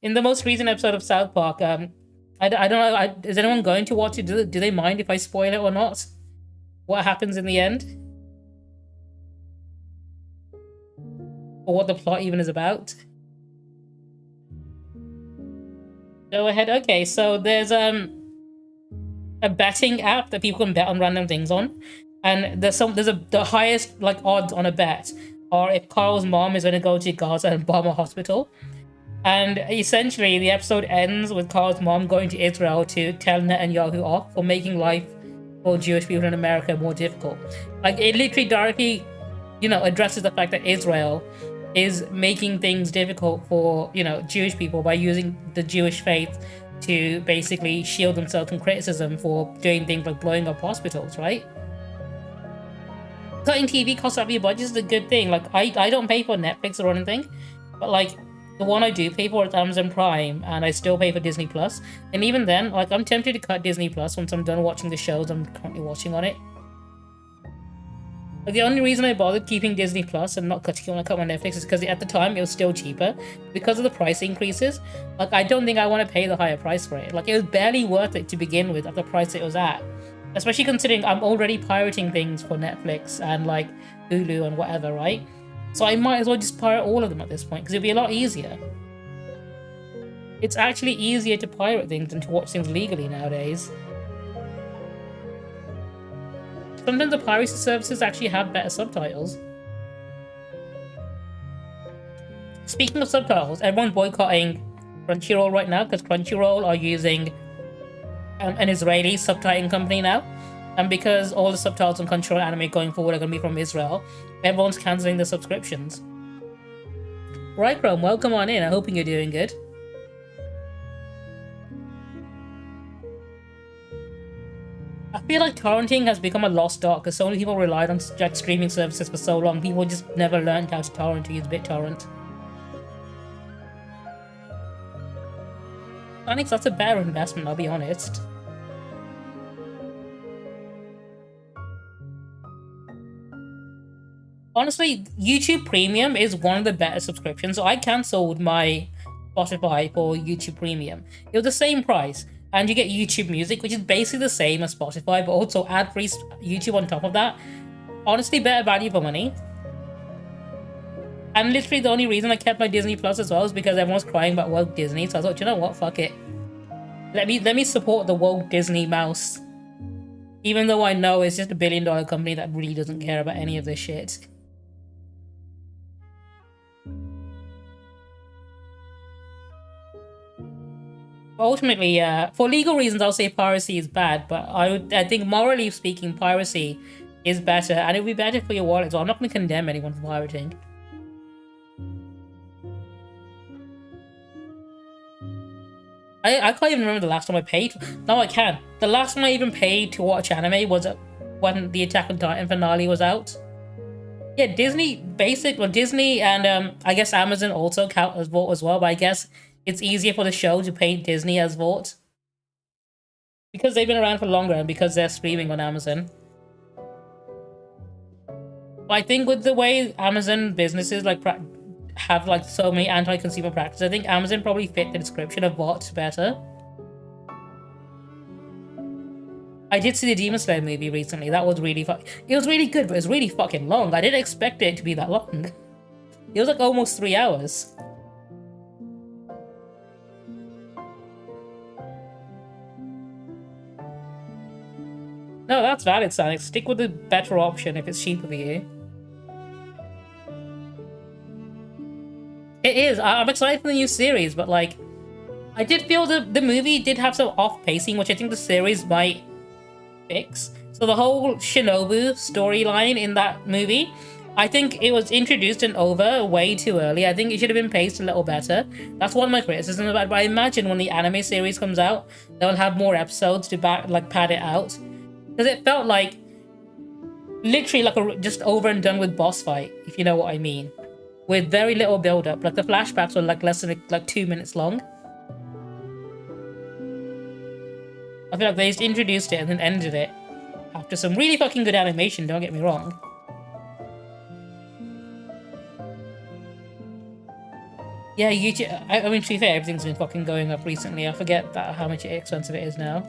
in the most recent episode of South Park, I don't know. Is anyone going to watch it? Do they mind if I spoil it or not? What happens in the end? Or what the plot even is about? Go ahead. Okay, so there's a betting app that people can bet on random things on, and the highest like odds on a bet are if Carl's mom is going to go to Gaza and bomb a hospital. And essentially, the episode ends with Carl's mom going to Israel to tell Netanyahu off for making life for Jewish people in America more difficult. Like, it literally directly, addresses the fact that Israel is making things difficult for, Jewish people by using the Jewish faith to basically shield themselves from criticism for doing things like blowing up hospitals, right? Cutting TV costs out of your budget is a good thing. Like, I don't pay for Netflix or anything, but like, the one I do pay for is Amazon Prime, and I still pay for Disney Plus. And even then, like, I'm tempted to cut Disney Plus once I'm done watching the shows I'm currently watching on it. Like, the only reason I bothered keeping Disney Plus and not cutting when I cut my Netflix is because at the time it was still cheaper. Because of the price increases, like, I don't think I want to pay the higher price for it. Like, it was barely worth it to begin with at the price it was at. Especially considering I'm already pirating things for Netflix and, like, Hulu and whatever, right? So I might as well just pirate all of them at this point, because it'd be a lot easier. It's actually easier to pirate things than to watch things legally nowadays. Sometimes the piracy services actually have better subtitles. Speaking of subtitles, everyone's boycotting Crunchyroll right now, because Crunchyroll are using an Israeli subtitling company now. And because all the subtitles on Crunchyroll anime going forward are going to be from Israel, everyone's cancelling their subscriptions. Right, Chrome, welcome on in. I'm hoping you're doing good. I feel like torrenting has become a lost art because so many people relied on streaming services for so long. People just never learned how to torrent or use BitTorrent. I think that's a better investment, I'll be honest. Honestly, YouTube Premium is one of the better subscriptions. So I cancelled my Spotify for YouTube Premium. It was the same price, and you get YouTube Music, which is basically the same as Spotify, but also ad-free YouTube on top of that. Honestly, better value for money. And literally the only reason I kept my Disney Plus as well is because everyone's crying about woke Disney. So I thought, you know what, fuck it. Let me support the woke Disney mouse. Even though I know it's just a billion-dollar company that really doesn't care about any of this shit. Ultimately, for legal reasons, I'll say piracy is bad, but I think morally speaking, piracy is better, and it'll be better for your wallet. So I'm not going to condemn anyone for pirating. I can't even remember the last time I paid. No, I can. The last time I even paid to watch anime was when the Attack on Titan finale was out. Yeah, Disney and I guess Amazon also count as Vault as well, but I guess it's easier for the show to paint Disney as Vault. Because they've been around for longer and because they're streaming on Amazon. But I think with the way Amazon businesses have like so many anti-consumer practices, I think Amazon probably fit the description of Vault better. I did see the Demon Slayer movie recently. That was really it was really good, but it was really fucking long. I didn't expect it to be that long. It was like almost 3 hours. No, that's valid, Sonic. Stick with the better option if it's cheaper for you. It is. I'm excited for the new series, but like, I did feel the movie did have some off pacing, which I think the series might fix. So the whole Shinobu storyline in that movie, I think it was introduced and over way too early. I think it should have been paced a little better. That's one of my criticisms about it. But I imagine when the anime series comes out, they'll have more episodes to pad it out. Because it felt like literally like just over and done with boss fight, if you know what I mean. With very little build up. Like the flashbacks were like less than 2 minutes long. I feel like they just introduced it and then ended it after some really fucking good animation, don't get me wrong. Yeah, YouTube. I mean, to be fair, everything's been fucking going up recently. I forget that how much expensive it is now.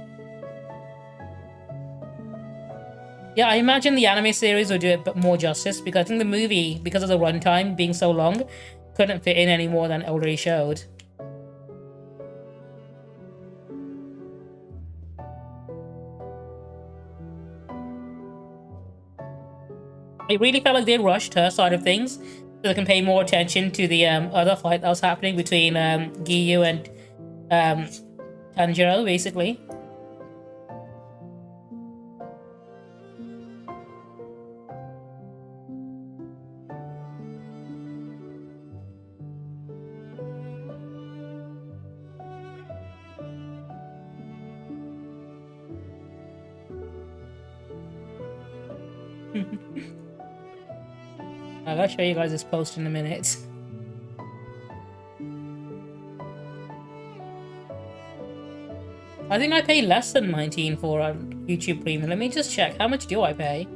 Yeah, I imagine the anime series would do it more justice because I think the movie, because of the runtime being so long, couldn't fit in any more than it already showed. It really felt like they rushed her side of things so they can pay more attention to the other fight that was happening between Giyu and um, Tanjiro, basically. I'll show you guys this post in a minute. I think I pay less than 19 for YouTube Premium. Let me just check. How much do I pay?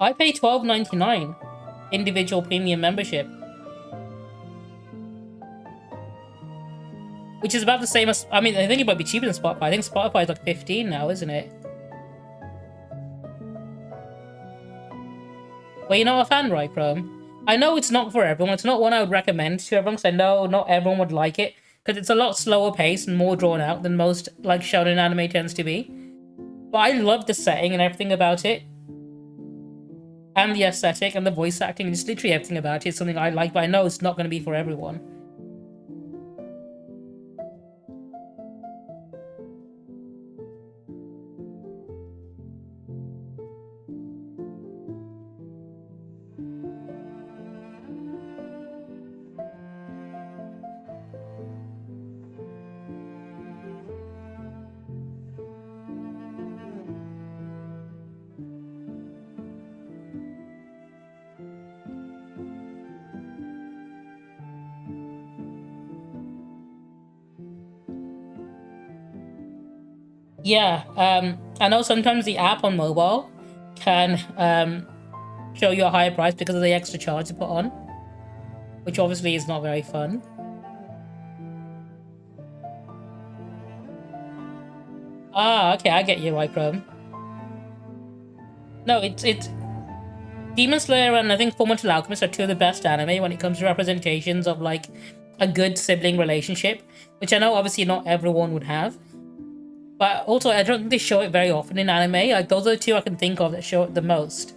I pay $12.99 individual premium membership, which is about the same as, I mean, I think it might be cheaper than Spotify. I think Spotify is like 15 now, isn't it? Well, you're not a fan, right, Chrome? I know it's not for everyone. It's not one I would recommend to everyone because I know not everyone would like it because it's a lot slower paced and more drawn out than most like shonen anime tends to be. But I love the setting and everything about it. And the aesthetic and the voice acting, just literally everything about it is something I like, but I know it's not going to be for everyone. Yeah, I know sometimes the app on mobile can show you a higher price because of the extra charge to put on, which obviously is not very fun. Ah, okay, I get you, right, Chrome. No, it's Demon Slayer and I think Fullmetal Alchemist are two of the best anime when it comes to representations of like a good sibling relationship, which I know obviously not everyone would have. But also, I don't think they show it very often in anime. Like, those are the two I can think of that show it the most.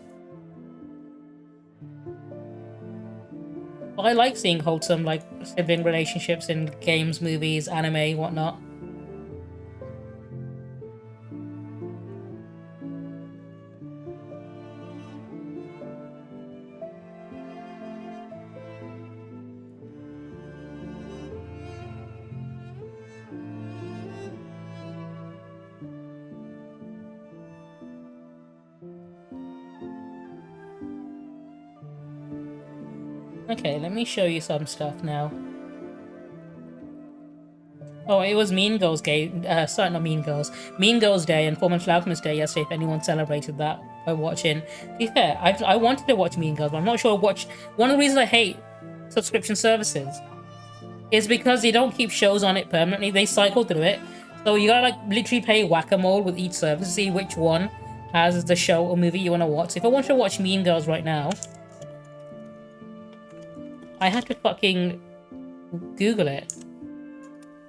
But I like seeing wholesome, like, sibling relationships in games, movies, anime, whatnot. Okay, let me show you some stuff now. Oh, it was Mean Girls Day. Sorry, not Mean Girls. Mean Girls Day and Fullmetal Alchemist Day yesterday. If anyone celebrated that by watching, to be fair, I wanted to watch Mean Girls, but I'm not sure what. One of the reasons I hate subscription services is because they don't keep shows on it permanently. They cycle through it, so you gotta like literally play whack-a-mole with each service to see which one has the show or movie you want to watch. So if I want to watch Mean Girls right now, I have to fucking Google it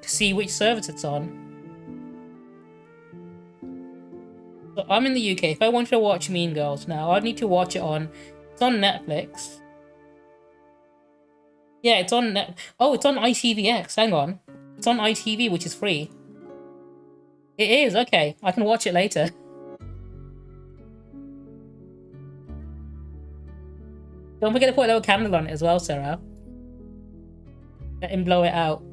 to see which service it's on. So I'm in the UK. If I wanted to watch Mean Girls now, I'd need to watch it on. It's on Netflix. Yeah, it's on Oh, it's on ITVX. Hang on. It's on ITV, which is free. It is, okay. I can watch it later. Don't forget to put a little candle on it as well, Sarah. Let him blow it out.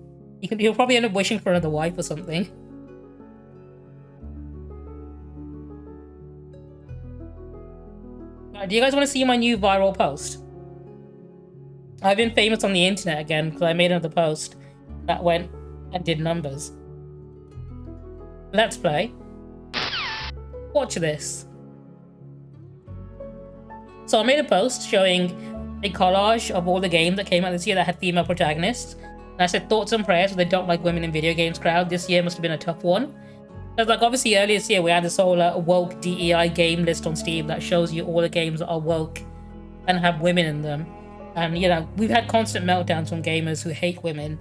He'll probably end up wishing for another wife or something. Do you guys want to see my new viral post? I've been famous on the internet again because I made another post that went and did numbers. Let's play. Watch this. So I made a post showing a collage of all the games that came out this year that had female protagonists. And I said, thoughts and prayers for the don't like women in video games crowd. This year must have been a tough one. Because like obviously earlier this year we had this whole woke DEI game list on Steam that shows you all the games that are woke and have women in them. And you know, we've had constant meltdowns from gamers who hate women,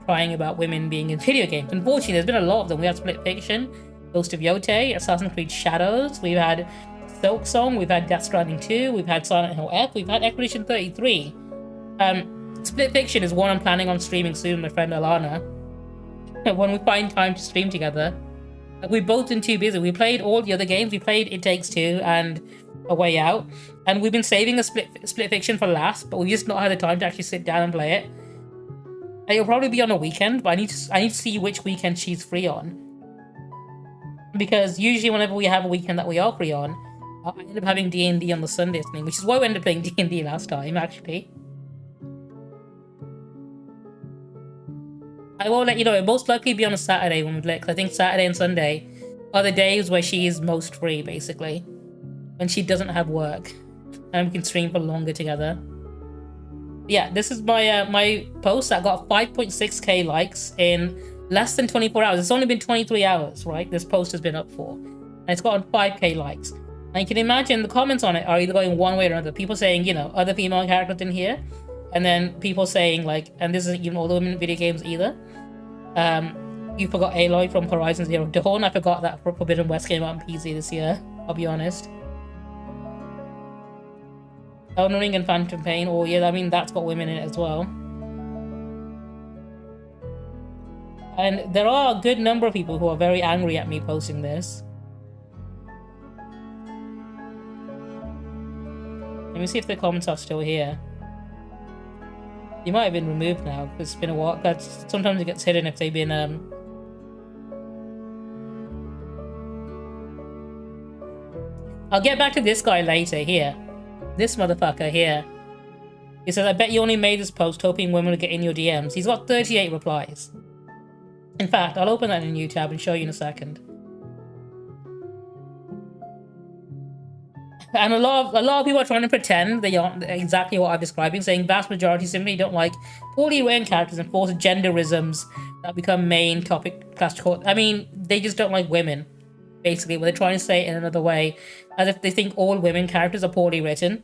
crying about women being in video games. Unfortunately, there's been a lot of them. We had Split Fiction, Ghost of Yote, Assassin's Creed Shadows, we've had Silk Song, we've had Death Stranding 2, we've had Silent Hill F, we've had Expedition 33. Split Fiction is one I'm planning on streaming soon with my friend Alana. When we find time to stream together. We've both been too busy. We played all the other games. We played It Takes Two and A Way Out. And we've been saving a Split Fiction for last, but we've just not had the time to actually sit down and play it. And it'll probably be on a weekend, but I need to see which weekend she's free on. Because usually whenever we have a weekend that we are free on, I end up having D&D on the Sunday thing, which is why we ended up playing D&D last time, actually. I will let you know, it'll most likely be on a Saturday when we play, because I think Saturday and Sunday are the days where she is most free, basically. When she doesn't have work. And we can stream for longer together. Yeah, this is my my post that got 5.6k likes in less than 24 hours. It's only been 23 hours, right? This post has been up for. And it's gotten 5k likes. And you can imagine the comments on it are either going one way or another. People saying, you know, other female characters in here. And then people saying like, and this isn't even all the women in video games either. You forgot Aloy from Horizon Zero Dawn. I forgot that Forbidden West came out on PC this year, I'll be honest. Elden Ring and Phantom Pain, oh yeah, I mean that's got women in it as well. And there are a good number of people who are very angry at me posting this. Let me see if the comments are still here. You might have been removed now because it's been a while. That's sometimes it gets hidden if they've been I'll get back to this guy later here. This motherfucker here. He says, I bet you only made this post hoping women would get in your DMs. He's got 38 replies. In fact, I'll open that in a new tab and show you in a second. And a lot of people are trying to pretend they aren't exactly what I'm describing, saying vast majority simply don't like poorly written characters and force genderisms that become main topic clash court. I mean, they just don't like women, basically. But they're trying to say it in another way, as if they think all women characters are poorly written.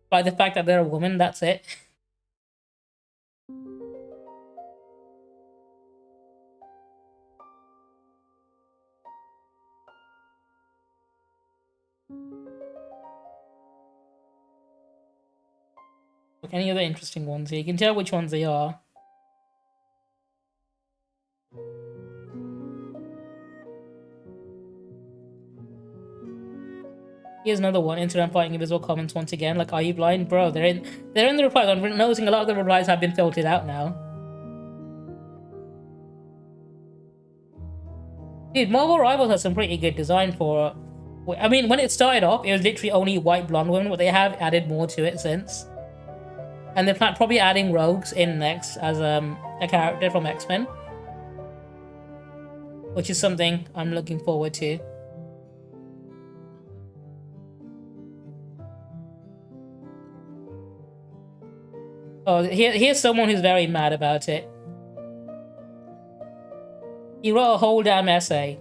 By the fact that they're a woman, that's it. Look, any other interesting ones here? You can tell which ones they are. Here's another one. Instagram fighting invisible comments once again. Like, are you blind? Bro, they're in the replies. I'm noticing a lot of the replies have been filtered out now. Dude, Marvel Rivals has some pretty good design for... I mean, when it started off, it was literally only white blonde women, but they have added more to it since. And they're probably adding rogues in next as a character from X-Men. Which is something I'm looking forward to. Oh, here's someone who's very mad about it. He wrote a whole damn essay.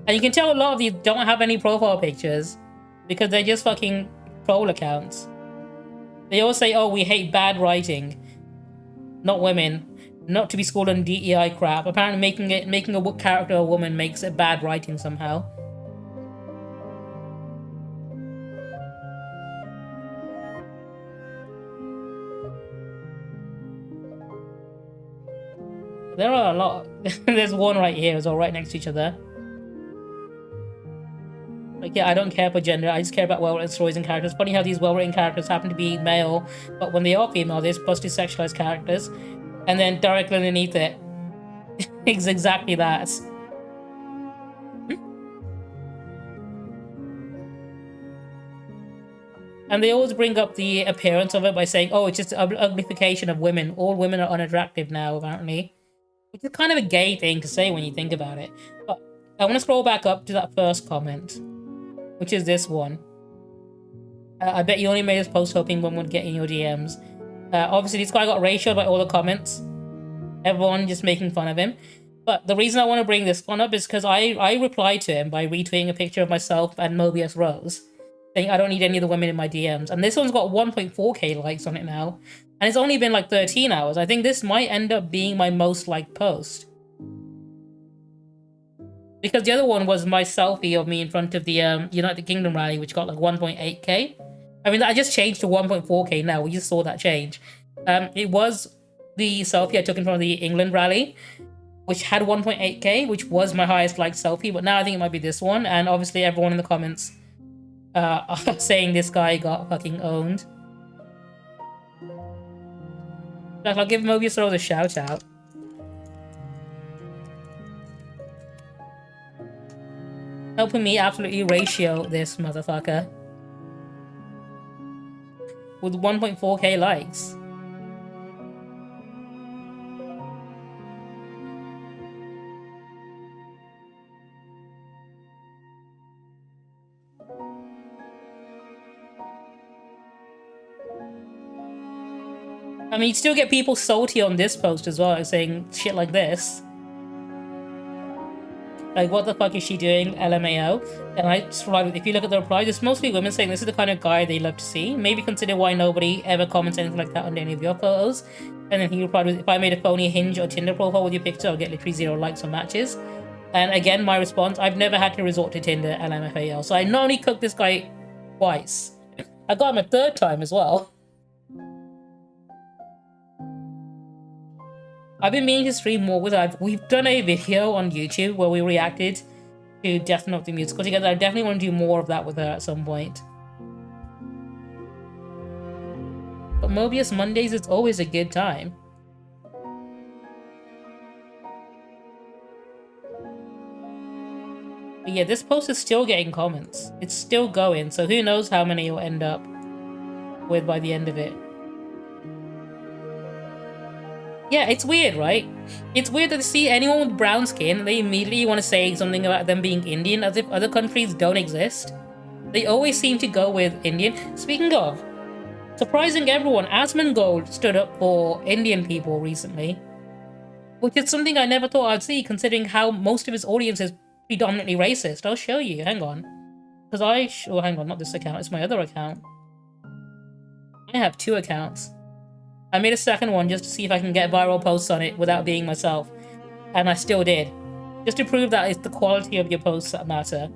And you can tell a lot of these don't have any profile pictures because they're just fucking troll accounts. They all say, oh, we hate bad writing. Not women. Not to be schooled on DEI crap. Apparently making a character a woman makes it bad writing somehow. There are a lot. There's one right here as well, right next to each other. Like, yeah, I don't care about gender. I just care about well-written stories and characters. Funny how these well-written characters happen to be male, but when they are female, they're supposed to be sexualized characters. And then directly underneath it, It's exactly that. And they always bring up the appearance of it by saying, oh, it's just an uglification of women. All women are unattractive now, apparently. Which is kind of a gay thing to say when you think about it. But I want to scroll back up to that first comment, which is this one. I bet you only made this post hoping one would get in your DMs. Obviously, this guy got ratioed by all the comments. Everyone just making fun of him. But the reason I want to bring this one up is because I replied to him by retweeting a picture of myself and Mobius Rose, saying I don't need any of the women in my DMs. And this one's got 1.4k likes on it now. And it's only been like 13 hours. I think this might end up being my most liked post. Because the other one was my selfie of me in front of the United Kingdom rally, which got like 1.8k. I mean, I just changed to 1.4k now. We just saw that change. It was the selfie I took in front of the England rally, which had 1.8k, which was my highest liked selfie. But now I think it might be this one. And obviously everyone in the comments are saying this guy got fucking owned. Like, I'll give Mobius Rose a shout out. Helping me absolutely ratio this motherfucker. With 1.4k likes. I mean, you still get people salty on this post as well, like saying shit like this. Like, what the fuck is she doing? LMAO. And I just replied, if you look at the replies, it's mostly women saying this is the kind of guy they love to see. Maybe consider why nobody ever comments anything like that under any of your photos. And then he replied with, if I made a phony Hinge or Tinder profile with your picture, I'll get literally 0 likes or matches. And again, my response, I've never had to resort to Tinder, LMFAO. So I not only cooked this guy twice, I got him a third time as well. I've been meaning to stream more with her. We've done a video on YouTube where we reacted to Death Note the musical together. I definitely want to do more of that with her at some point. But Mobius Mondays is always a good time. But yeah, this post is still getting comments. It's still going, so who knows how many you'll end up with by the end of it. Yeah, it's weird, right? It's weird to see anyone with brown skin, they immediately want to say something about them being Indian, as if other countries don't exist. They always seem to go with Indian. Speaking of, surprising everyone, Asmongold stood up for Indian people recently. Which is something I never thought I'd see, considering how most of his audience is predominantly racist. I'll show you, hang on. Because oh, hang on, not this account, it's my other account. I have 2 accounts. I made a second one just to see if I can get viral posts on it without being myself. And I still did. Just to prove that it's the quality of your posts that matter.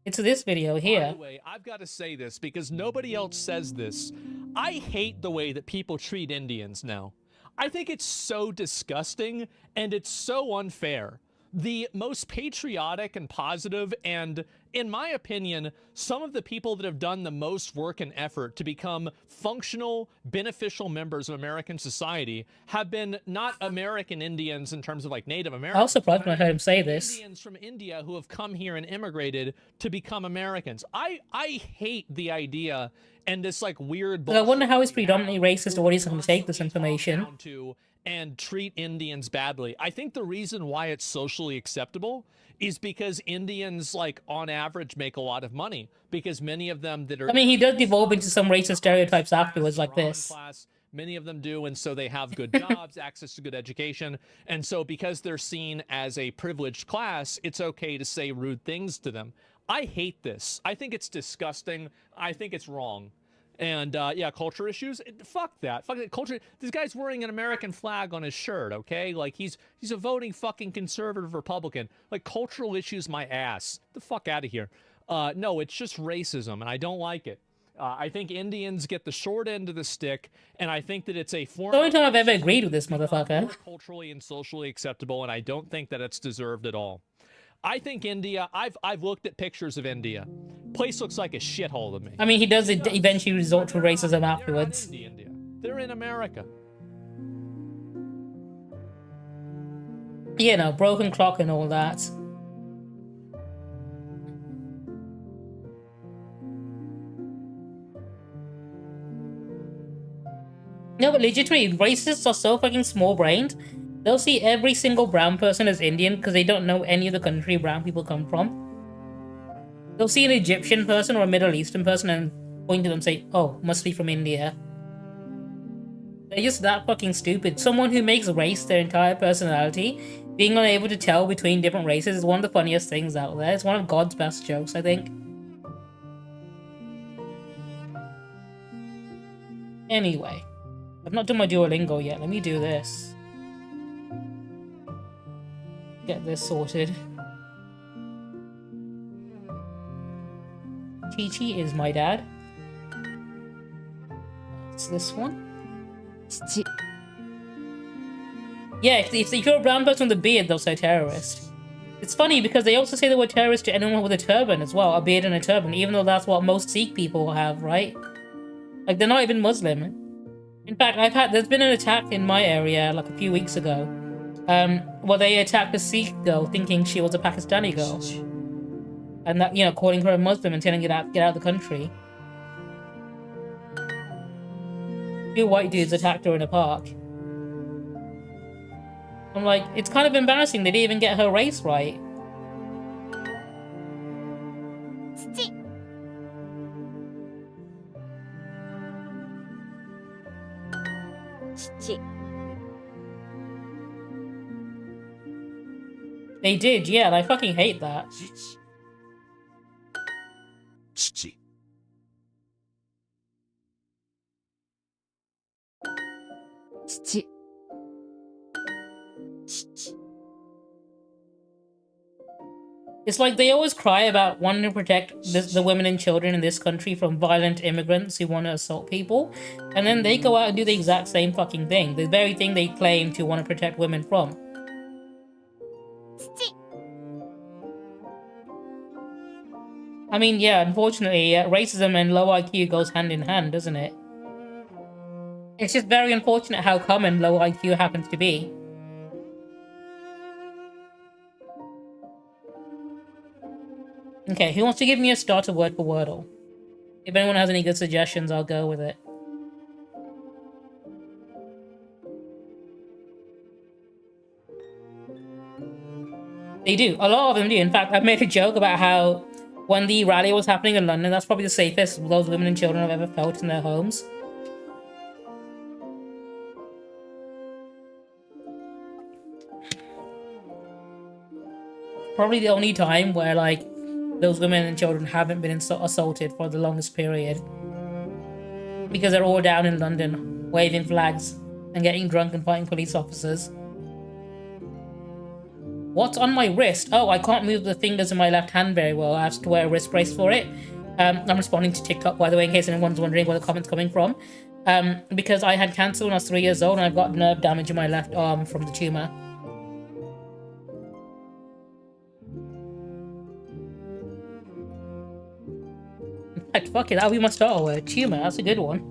It's this video here. By the way, I've got to say this because nobody else says this. I hate the way that people treat Indians now. I think it's so disgusting and it's so unfair. The most patriotic and positive and, in my opinion, some of the people that have done the most work and effort to become functional, beneficial members of American society have been not American Indians in terms of like Native Americans. I was surprised when I heard him say this. Indians from India who have come here and immigrated to become Americans. I hate the idea and this like weird bullshit. I wonder how his predominantly racist audience can take this information. And treat Indians badly. I think the reason why it's socially acceptable is because Indians, like, on average, make a lot of money. Because many of them that are... I mean, he does devolve into some racist stereotypes afterwards, like this. Class, many of them do, and so they have good jobs, access to good education. And so because they're seen as a privileged class, it's okay to say rude things to them. I hate this. I think it's disgusting. I think it's wrong. And yeah, culture issues. Fuck that. Fuck that culture. This guy's wearing an American flag on his shirt. Okay, like he's a voting fucking conservative Republican. Like cultural issues, my ass. Get the fuck out of here. No, it's just racism, and I don't like it. I think Indians get the short end of the stick, and I think that it's a form. The only time I've ever agreed with this motherfucker. Culturally and socially acceptable, and I don't think that it's deserved at all. I think India, I've looked at pictures of India. Place looks like a shithole to me. I mean, he does eventually resort to racism afterwards. India. They're in America. You know, broken clock and all that. No, but legitimately, racists are so fucking small-brained. They'll see every single brown person as Indian because they don't know any of the country brown people come from. They'll see an Egyptian person or a Middle Eastern person and point to them and say, oh, must be from India. They're just that fucking stupid. Someone who makes race their entire personality, being unable to tell between different races is one of the funniest things out there. It's one of God's best jokes, I think. Anyway, I've not done my Duolingo yet. Let me do this. Get this sorted. Chi-Chi is my dad. It's this one. Yeah, if you're a brown person with a beard, they'll say terrorist. It's funny because they also say the word terrorist to anyone with a turban as well, a beard and a turban, even though that's what most Sikh people have, right? Like, they're not even Muslim. In fact, there's been an attack in my area, like, a few weeks ago, where they attacked a Sikh girl thinking she was a Pakistani girl. And that, you know, calling her a Muslim and telling her to get out of the country. 2 white dudes attacked her in a park. I'm like, it's kind of embarrassing they didn't even get her race right. They did, yeah, and I fucking hate that. It's like they always cry about wanting to protect the women and children in this country from violent immigrants who want to assault people, and then they go out and do the exact same fucking thing, the very thing they claim to want to protect women from. I mean, yeah, unfortunately, racism and low IQ goes hand in hand, doesn't it? It's just very unfortunate how common low IQ happens to be. Okay, who wants to give me a starter word for Wordle? If anyone has any good suggestions, I'll go with it. They do. A lot of them do. In fact, I've made a joke about how when the rally was happening in London, that's probably the safest those women and children have ever felt in their homes. Probably the only time where, like, those women and children haven't been assaulted for the longest period. Because they're all down in London, waving flags and getting drunk and fighting police officers. What's on my wrist? Oh, I can't move the fingers in my left hand very well. I have to wear a wrist brace for it. I'm responding to TikTok, by the way, in case anyone's wondering where the comment's coming from. Because I had cancer when I was 3 years old and I've got nerve damage in my left arm from the tumour. Fuck it, that'll be my starter word. Tumour, that's a good one.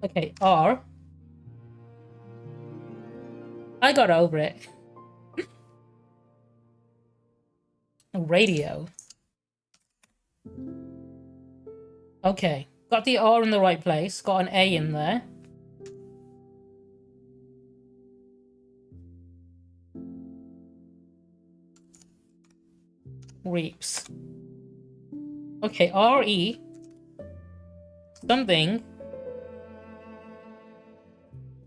Okay, R. I got over it. Radio. Okay, got the R in the right place. Got an A in there. Reaps. Okay, R-E. Something.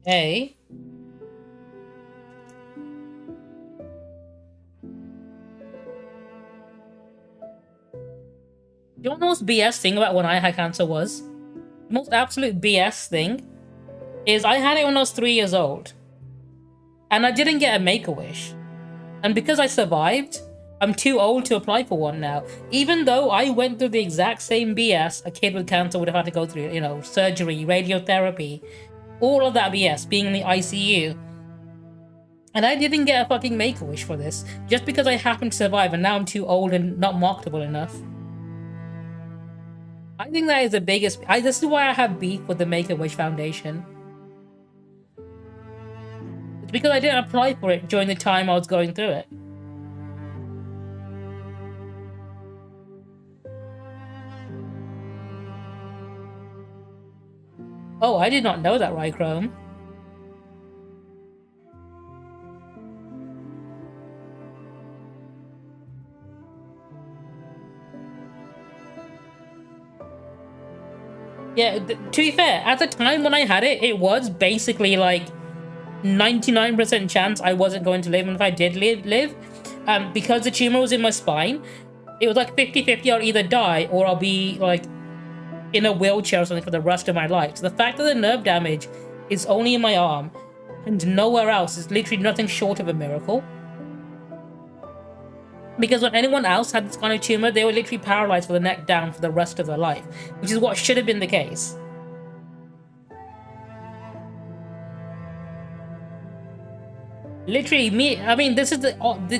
A. You know what the most BS thing about when I had cancer was? The most absolute BS thing is I had it when I was 3 years old. And I didn't get a Make-A-Wish. And because I survived, I'm too old to apply for one now. Even though I went through the exact same BS a kid with cancer would have had to go through, you know, surgery, radiotherapy, all of that BS, being in the ICU. And I didn't get a fucking Make-A-Wish for this, just because I happened to survive and now I'm too old and not marketable enough. I think that is the biggest. This is why I have beef with the Make-A-Wish Foundation. It's because I didn't apply for it during the time I was going through it. Oh, I did not know that, Rychrome. Yeah, to be fair, at the time when I had it, it was basically like 99% chance I wasn't going to live, and if I did live, because the tumor was in my spine, it was like 50-50. I'll either die or I'll be like in a wheelchair or something for the rest of my life. So the fact that the nerve damage is only in my arm and nowhere else is literally nothing short of a miracle. Because when anyone else had this kind of tumor, they were literally paralyzed for the neck down for the rest of their life, which is what should have been the case. Literally, this is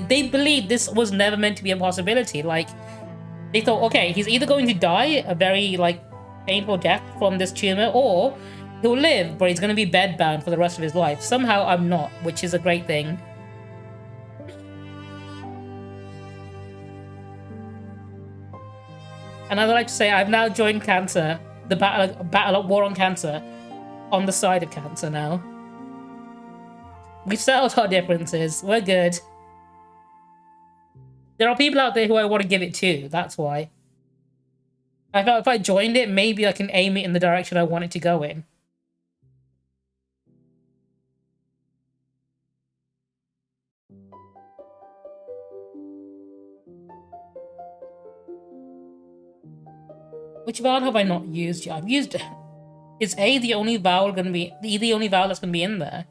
they believed this was never meant to be a possibility. Like, they thought, okay, he's either going to die a very, like, painful death from this tumor, or he'll live, but he's going to be bedbound for the rest of his life. Somehow I'm not, which is a great thing. And I'd like to say I've now joined cancer, the battle war on cancer, on the side of cancer now. We've settled our differences. We're good. There are people out there who I want to give it to. That's why. I felt if I joined it, maybe I can aim it in the direction I want it to go in. Which vowel have I not used yet? I've used... Is A the only vowel going to be... the only vowel that's going to be in there?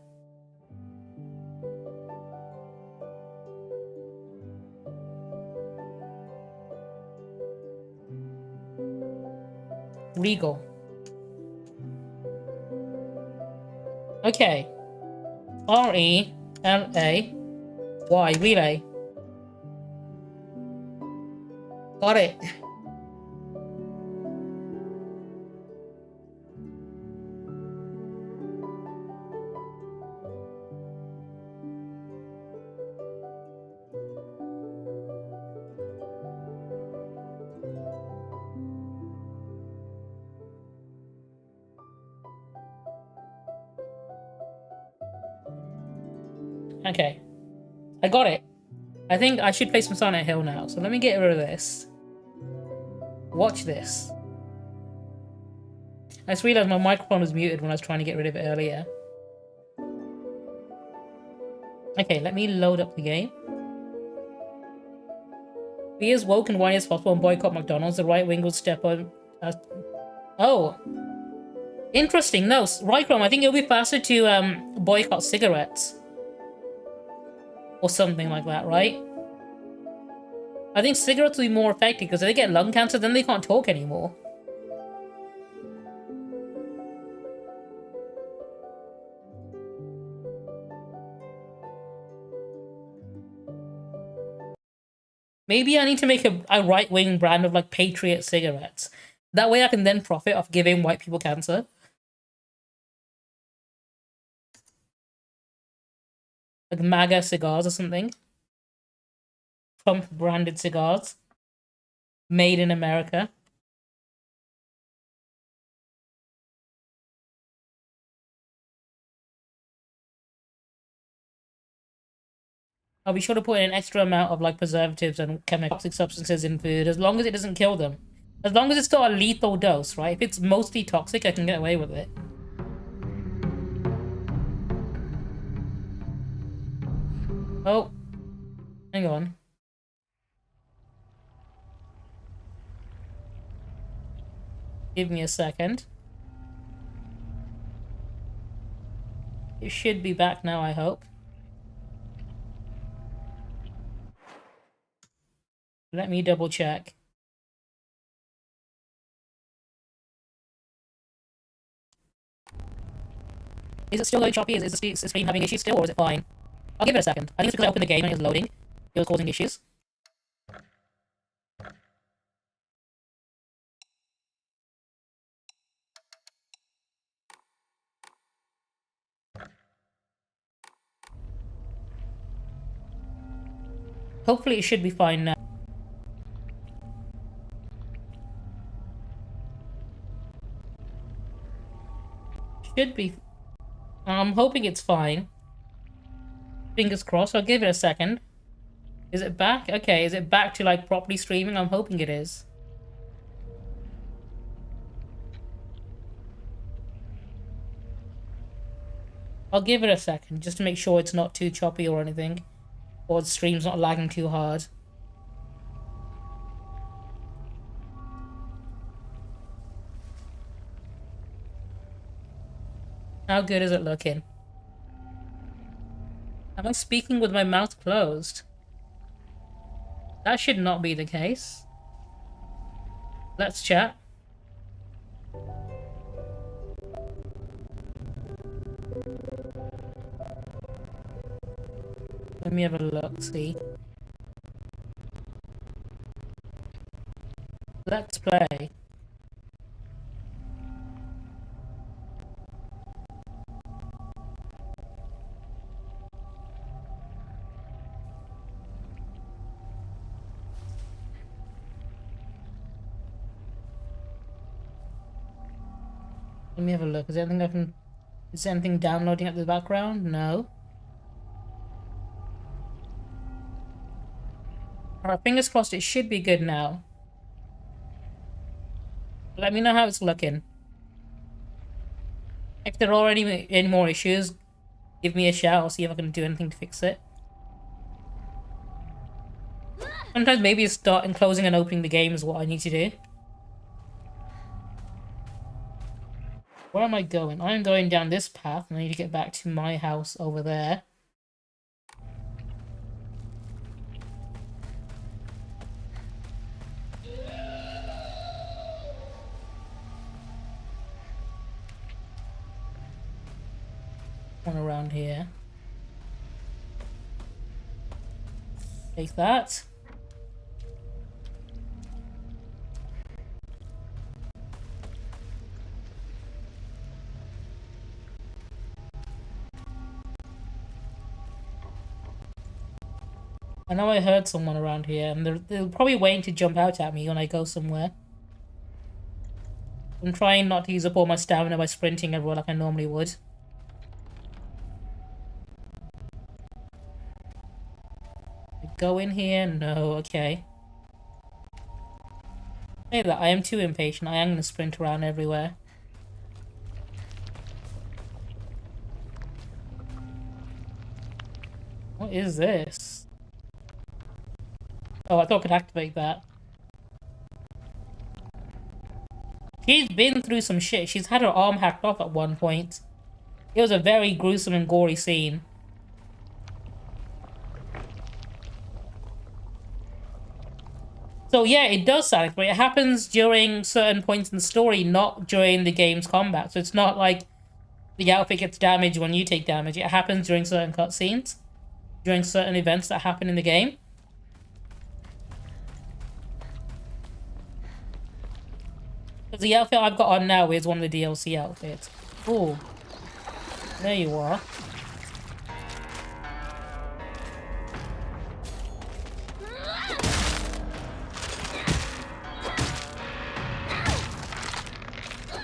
Legal. Okay. R-E-L-A-Y. Relay. Got it. Okay. I got it. I think I should play some Silent Hill now, so let me get rid of this. Watch this. I just realized my microphone was muted when I was trying to get rid of it earlier. Okay, let me load up the game. Be as woke and whiny as possible and boycott McDonald's. The right wing will step on... Oh. Interesting. No, Rychrome, I think it'll be faster to boycott cigarettes. Or something like that, right? I think cigarettes will be more effective because if they get lung cancer, then they can't talk anymore. Maybe I need to make a right-wing brand of, like, Patriot cigarettes. That way I can then profit off giving white people cancer. Like MAGA cigars or something. Trump-branded cigars. Made in America. I'll be sure to put in an extra amount of, like, preservatives and chemical toxic substances in food, as long as it doesn't kill them. As long as it's got a lethal dose, right? If it's mostly toxic, I can get away with it. Oh. Hang on. Give me a second. It should be back now, I hope. Let me double check. Is it still going choppy? Is the screen having issues still, or is it fine? I'll give it a second. I think it's because I opened the game and it was loading. It was causing issues. Hopefully it should be fine now. Should be. I'm hoping it's fine. Fingers crossed. I'll give it a second. Is it back? Okay, is it back to like properly streaming? I'm hoping it is. I'll give it a second just to make sure it's not too choppy or anything. Or the stream's not lagging too hard. How good is it looking? Am I speaking with my mouth closed? That should not be the case. Let's chat. Let me have a look, see. Let's play. Let me have a look. Is there anything I can... Is there anything downloading at the background? No. Alright, fingers crossed it should be good now. Let me know how it's looking. If there are any more issues, give me a shout. I'll see if I can do anything to fix it. Sometimes maybe starting, closing and opening the game is what I need to do. Where am I going? I'm going down this path and I need to get back to my house over there. One around here. Take that. I know I heard someone around here, and they're probably waiting to jump out at me when I go somewhere. I'm trying not to use up all my stamina by sprinting everywhere like I normally would. Go in here? No, okay. Hey, that I am too impatient. I am gonna sprint around everywhere. What is this? Oh, I thought I could activate that. She's been through some shit. She's had her arm hacked off at one point. It was a very gruesome and gory scene. So yeah, it does sound but it happens during certain points in the story, not during the game's combat. So it's not like the outfit gets damaged when you take damage. It happens during certain cutscenes, during certain events that happen in the game. Because the outfit I've got on now is one of the DLC outfits. Ooh. There you are.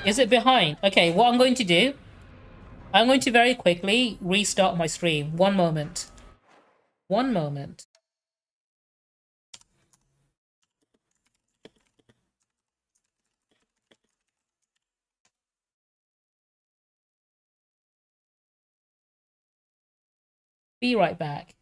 Is it behind? Okay, what I'm going to do, I'm going to very quickly restart my stream. One moment. One moment. Be right back.